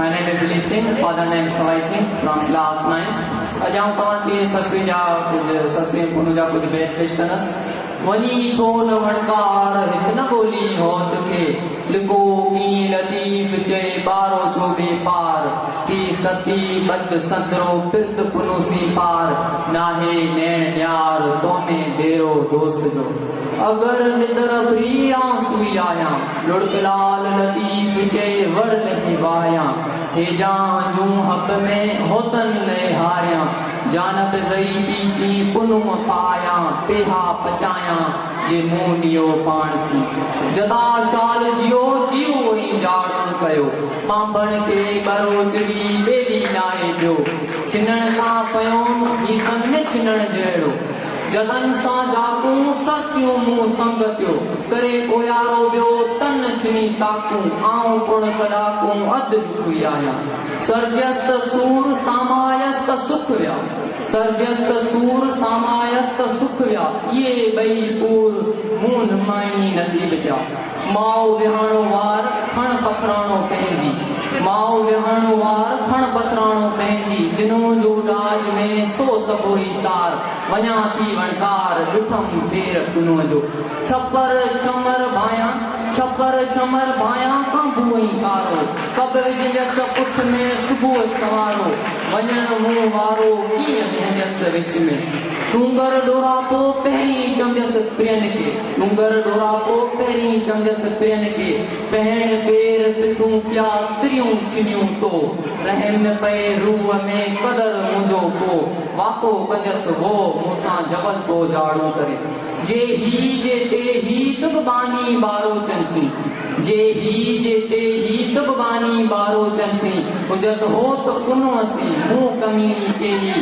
My name is Dilip Singh, father name is Savai Singh from class 9. अजाऊं तव्हां खे ससुई जा कुझु ससुई पुनू जा कुझु बैत पेश कंदसि। वनी छो न वणकार हिक न ॻोल्ही होत खे लिको कीअं लतीफ़ चए ॿारो छो बेपार थी सती बद संदरो पिर्त पुनूसी पार नाहे नैण न्यार तो में देरो दोस्त जो अगर निदर भरी आंसुई आया लुढ़क लाल लतीफ़ चए वर नहीं वाया हे जान जूं हक में होतन ने हारिया जानब ज़ईफ़ी सी पुनुम पाया पेहा पचाया जे मुंह नियो पाण सी जदा शाल जियो जियो वही जाड़ू कयो पांबण के बरोचरी बेली नाए जो छिनण का पयो ही संग छिनण जड़ो जतन सा जाकू सत्यो मुंह संगत्यो करे कोयारो बियो तन छिनी ताकू आऊं पुण कडाकू अध दुखी आया सर्जस्त सूर सामायस्त सुखया सर्जस्त सूर सामायस्त सुखया ये बई पूर मून माणी नसीब जा माओ विहाणो वार खण पथराणो पंहिंजी माओ विहाणो वार खण पथराणो पंहिंजी दिनों जो राज में सो सबोई सार वञा थी वणकार ॾिठम पेर कुनो जो छपर छमर भाया कांबुई कारो कब्र जिंदस पुठ में सुबुह सवारो वञण मुंह वारो कीअं वेंदस विच में डूंगर डोरापो पहिरीं चंदस प्रियन के डूंगर डोरापो पहिरीं चंदस प्रियन के पहण पेर पिथूं क्या त्रियूं चिनियूं तो रहम पए रूह में कदर मुंहिंजो को वाको कंदस वो मूंसां जबल तो जाड़ू करे जे ते ही तब बानी बारो चंसी जे ते ही तब बानी बारो चंसी हुजत हो तो कुनो असी मुंह कमीनी केली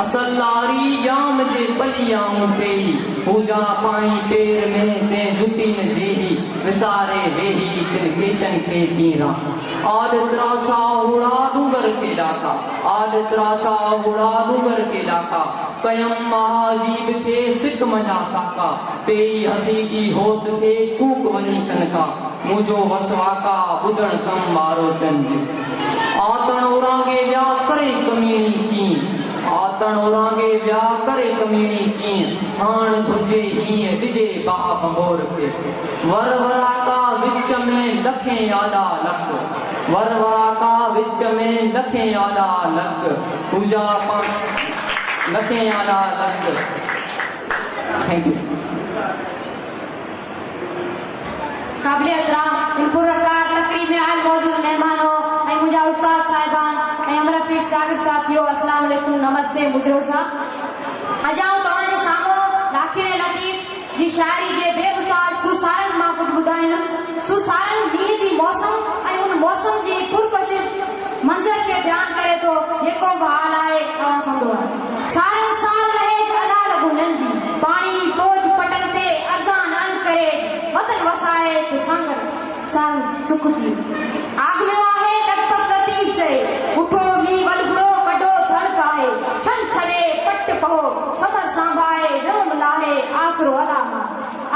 असल लारी जाम जे पलियाऊं पेई पूजा पानी पेर में ते जुती न जेही विसारे वेही तिन केचन के तीरा आदत राछा उड़ा डूंगर के डाका आदत राछा उड़ा डूंगर के डाका कयम महाजीब के सिक मजा साका पेई हथी होत के कूक वनी कनका मुझो वसवाका बुदण कम बारो चंद आतन उरागे व्या करे कमीनी की आतन उरागे व्या करे कमीनी की हाण घुर्जे हीअं ॾिजे बाप मोर के वर वराका विच में लखे आला लख वर वराका विच में लखे आला लख पूजा पाठ लखे आला लख। Thank U. काबिल एहतराम इन पुरकार तकरीब में आयल मौजूद मेहमानों ऐं मुंहिंजा उस्ताद साहिबान ऐं अमरफीक शागिर्द साथियों अस्सलाम वालेकुम नमस्ते मुजरो साहब अजाऊं तव्हांजे साम्हूं राखीणे लतीफ़ जी शाइरी जे बेमिसाल सुसारन मां कुझु ॿुधाईंदुसि। सुसारन मींहं जी मौसम ऐं उन मौसम जी पुरकशिश मंज़र खे बयान करे थो जेको बि हाल आहे तव्हां कंदो आहे सारन साल रहे अदा लॻुननि जी पाणी बोझ पटन ते अज़ान अन करे वतन वसाए के संग साल सुख थी आगलो आहे लखपत लतीफ़ चए उठो नी वलगड़ो कढो धड़क आहे छन छड़े पट पहो समर सांभाए रोम लाहे आसरो अलामा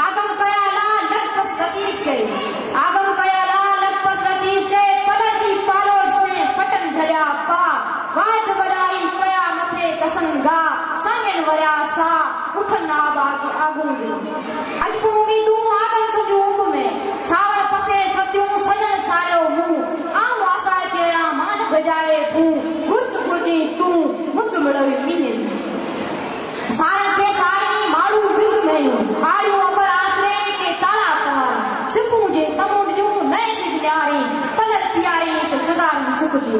आगम कया ला लखपत लतीफ़ चए आगम कया ला लखपत लतीफ़ चए पलटी पालोड़ से पटन झरिया पा वाद वराई कया मथे कसंगा सांगन वरिया सा उठन आबाद आगू अजपुर उम्मीदूं आगम सजू उम में सावण पसे सत्यूं सजन सारियो मुंह आम वासाए पिया मान बजाए तूं गुर्द गुजी तूं मुद मिड़ई मीने सारे पे सारी माड़ू बिंग में आड़ियों अबर आसरे के तारा तार सिपू जे समुंड जूं नए सिज न्यारी पलक प्यारी ते सदार सुख थी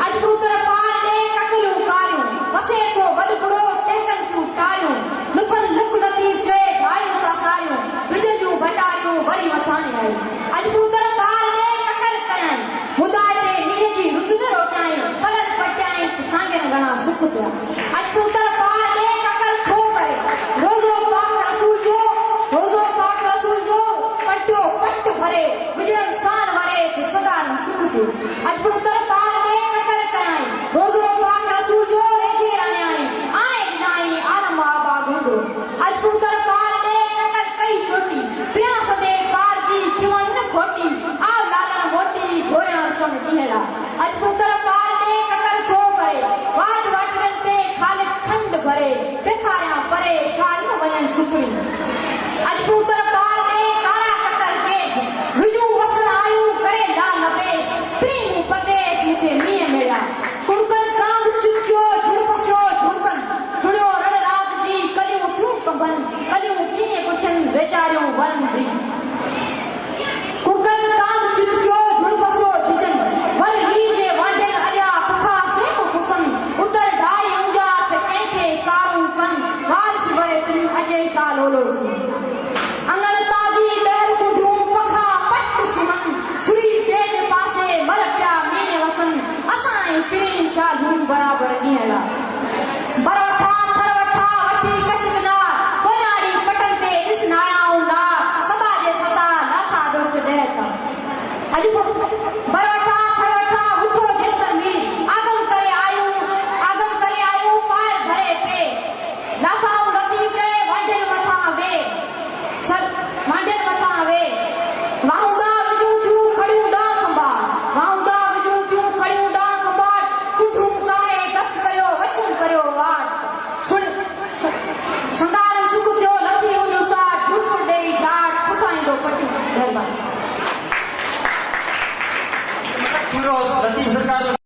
अजपुर तर पार दे ककरियूं कारियूं वसे तो वलपड़ो टेकन जूं टारियूं लुथन लुक लतीफ़ चए भाइयूं का सारियूं विजन जूं भंडारियूं वरी मथाणे आई अजपुर तर पार दे ककर कयाई मुदाए ते मींहं जी रुत न रोटाई पलक पटियाई सांगन घणा सुख थिया अजपुर तर पार दे ककर खो करे रोज़ो पाक रसूल जो पट्यो पट भरे विजन सान वरे ते सदा न सुख थियो अजपुर तर पार दे ककर कयाई रोज़ो पाक रसूल जो रेजी राण्याई आए नाई आलम आबा गुंडो अजपुर तर पार दे ककर कई छोटी पिया सदे पार जी खिवन न खोटी आ लालन मोटी घोया सन कीहड़ा अजपुर तयारियूं वन